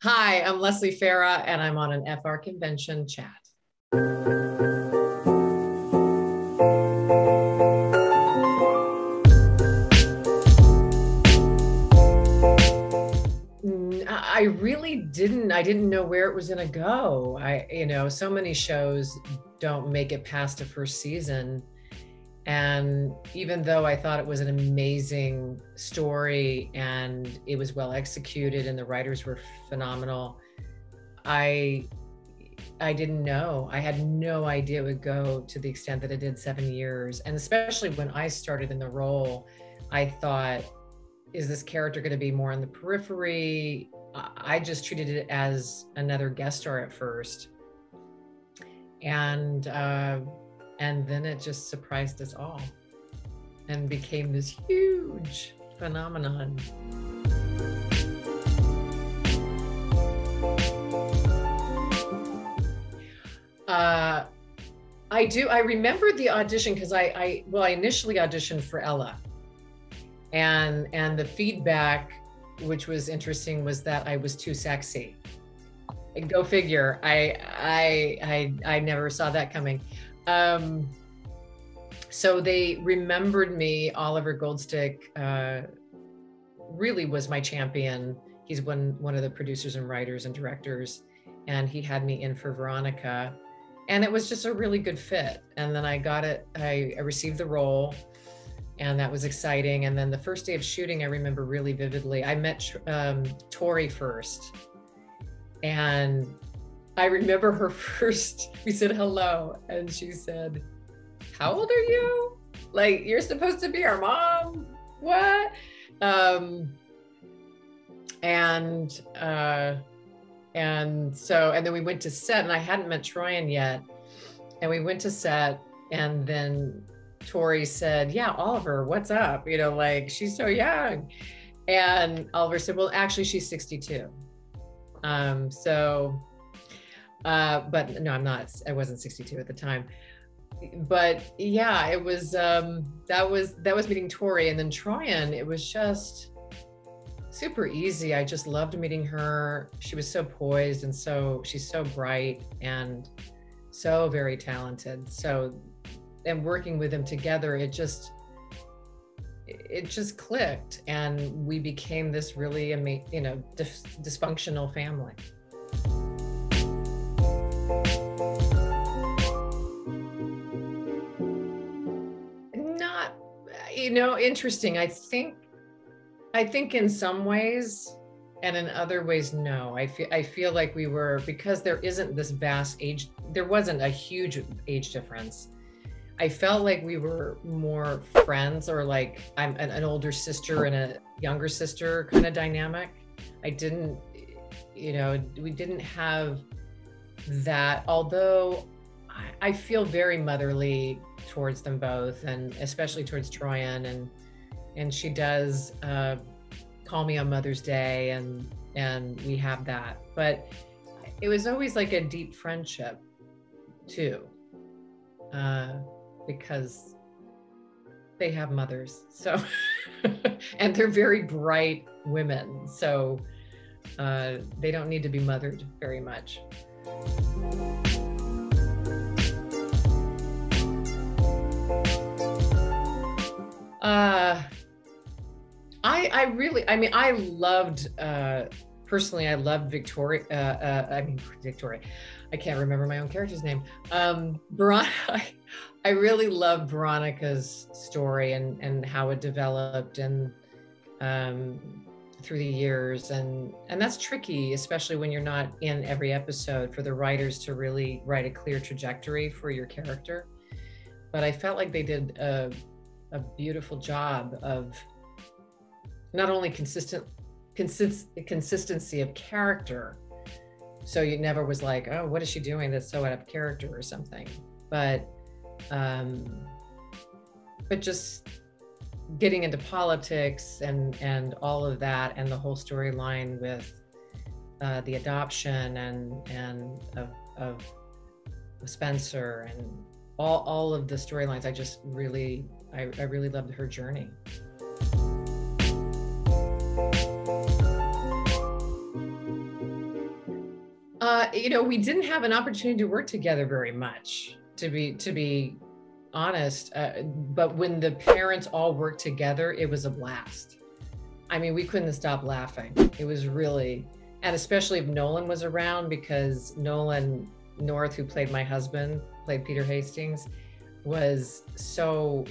Hi, I'm Lesley Fera, and I'm on an FrConvention chat. I really I didn't know where it was going to go. So many shows don't make it past the first season. And even though I thought it was an amazing story and it was well executed and the writers were phenomenal, I didn't know. I had no idea it would go to the extent that it did, 7 years. And especially when I started in the role, I thought, is this character going to be more in the periphery? I just treated it as another guest star at first. And then it just surprised us all and became this huge phenomenon. I remember the audition because I initially auditioned for Ella, and the feedback, which was interesting, was that I was too sexy. Go figure. I never saw that coming. So they remembered me. Oliver Goldstick really was my champion. He's one of the producers and writers and directors, and he had me in for Veronica, and it was just a really good fit. And then I got it. I received the role, and that was exciting. And then the first day of shooting, I remember really vividly. I met Torrey first, and I remember her first, we said hello, and she said, "How old are you? Like, you're supposed to be our mom? What?" And then we went to set, and I hadn't met Troian yet. And we went to set, and then Torrey said, "Yeah, Oliver, what's up? Like, she's so young." And Oliver said, "Well, actually, she's 62. But no, I'm not. I wasn't 62 at the time. But yeah, it was, that was meeting Torrey. And then Troian, it was just super easy. I just loved meeting her. She was so poised, and she's so bright and so very talented. And working with them together, it just clicked, and we became this really dysfunctional family. Not, interesting. I think in some ways, and in other ways, no. I feel like we were, because there isn't this vast age, there wasn't a huge age difference. I felt like we were more friends, or like I'm an older sister and a younger sister kind of dynamic. We didn't have that, although I feel very motherly towards them both, and especially towards Troian, and she does call me on Mother's Day, and we have that. But it was always like a deep friendship too, because they have mothers, so and they're very bright women, so they don't need to be mothered very much. I loved, personally, I loved Victoria. I can't remember my own character's name. Veronica. I really loved Veronica's story and how it developed, and through the years, and that's tricky, especially when you're not in every episode, for the writers to really write a clear trajectory for your character. But I felt like they did a beautiful job of not only consistency of character, so you never was like, oh, what is she doing that's so out of character or something, but just getting into politics and all of that, and the whole storyline with the adoption and of Spencer, and all of the storylines. I just really loved her journey. You know, we didn't have an opportunity to work together very much, to be honest. But when the parents all worked together, it was a blast. I mean, we couldn't stop laughing. It was really, and especially if Nolan was around, because Nolan North, who played my husband, played Peter Hastings, he's so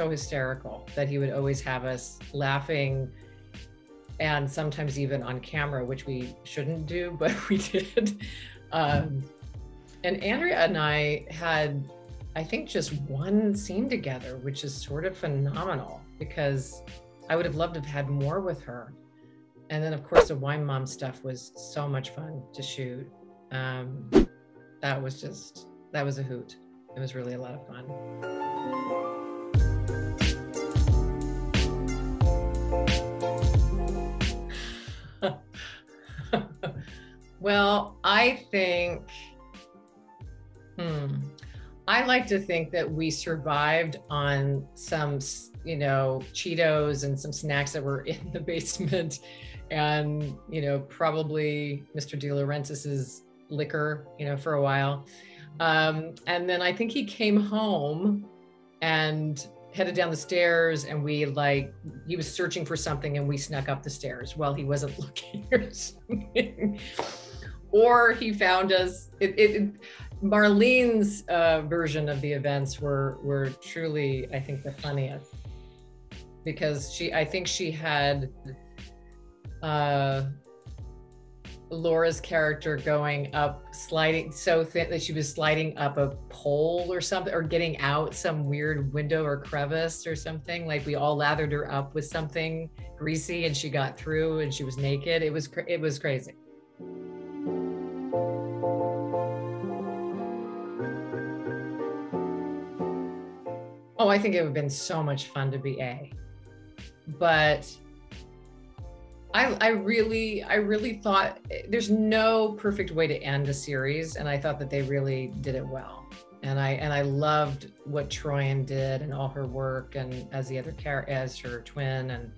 hysterical that he would always have us laughing, and sometimes even on camera, which we shouldn't do, but we did. And Andrea and I had, I think, just one scene together, which is sort of phenomenal, because I would have loved to have had more with her. And then, of course, the Wine Mom stuff was so much fun to shoot. That was a hoot. It was really a lot of fun. Well, I think, I like to think that we survived on some, you know, Cheetos and some snacks that were in the basement, and, you know, probably Mr. De Laurentiis's liquor, you know, for a while. And then I think he came home and headed down the stairs, and he was searching for something, and we snuck up the stairs while he wasn't looking or something. Or he found us. Marlene's version of the events were truly, I think, the funniest, because I think she had Laura's character going up, sliding so thin that she was sliding up a pole or something, or getting out some weird window or crevice or something. Like, we all lathered her up with something greasy, and she got through, and she was naked. It was crazy. Oh, I think it would have been so much fun to be A. But I really thought there's no perfect way to end a series, and I thought that they really did it well. And I loved what Troian did and all her work, and as her twin, and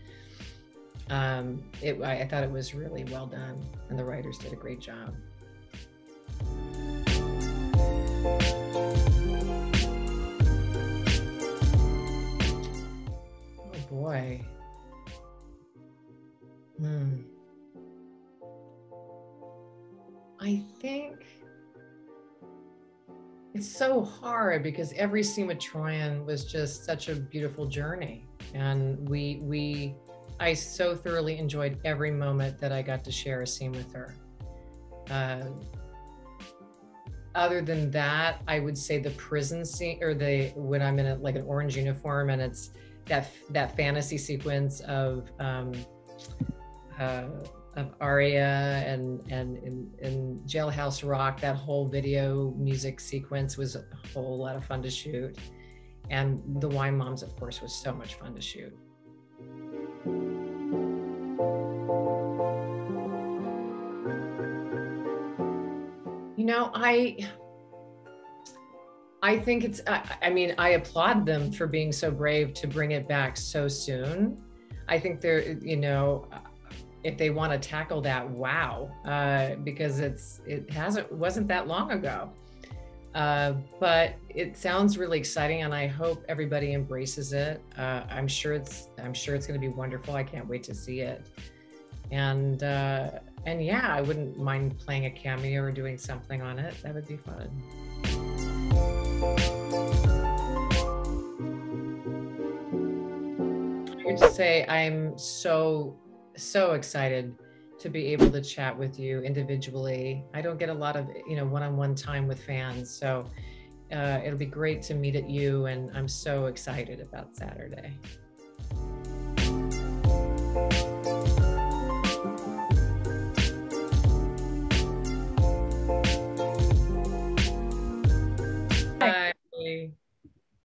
I thought it was really well done, and the writers did a great job. Oh boy. I think it's so hard, because every scene with Troian was just such a beautiful journey, and I so thoroughly enjoyed every moment that I got to share a scene with her. Other than that, I would say the prison scene, or when I'm in an orange uniform, and it's that fantasy sequence of Aria and in Jailhouse Rock. That whole video music sequence was a whole lot of fun to shoot, and the Wine Moms, of course, was so much fun to shoot. You know, I think it's, I mean, I applaud them for being so brave to bring it back so soon. I think they're, you know, if they want to tackle that, wow, because it wasn't that long ago. But it sounds really exciting, and I hope everybody embraces it. I'm sure it's going to be wonderful. I can't wait to see it. And yeah, I wouldn't mind playing a cameo or doing something on it. That would be fun. I would just say I'm so excited to be able to chat with you individually. I don't get a lot of, you know, one-on-one time with fans, so it'll be great to meet at you, and I'm so excited about Saturday.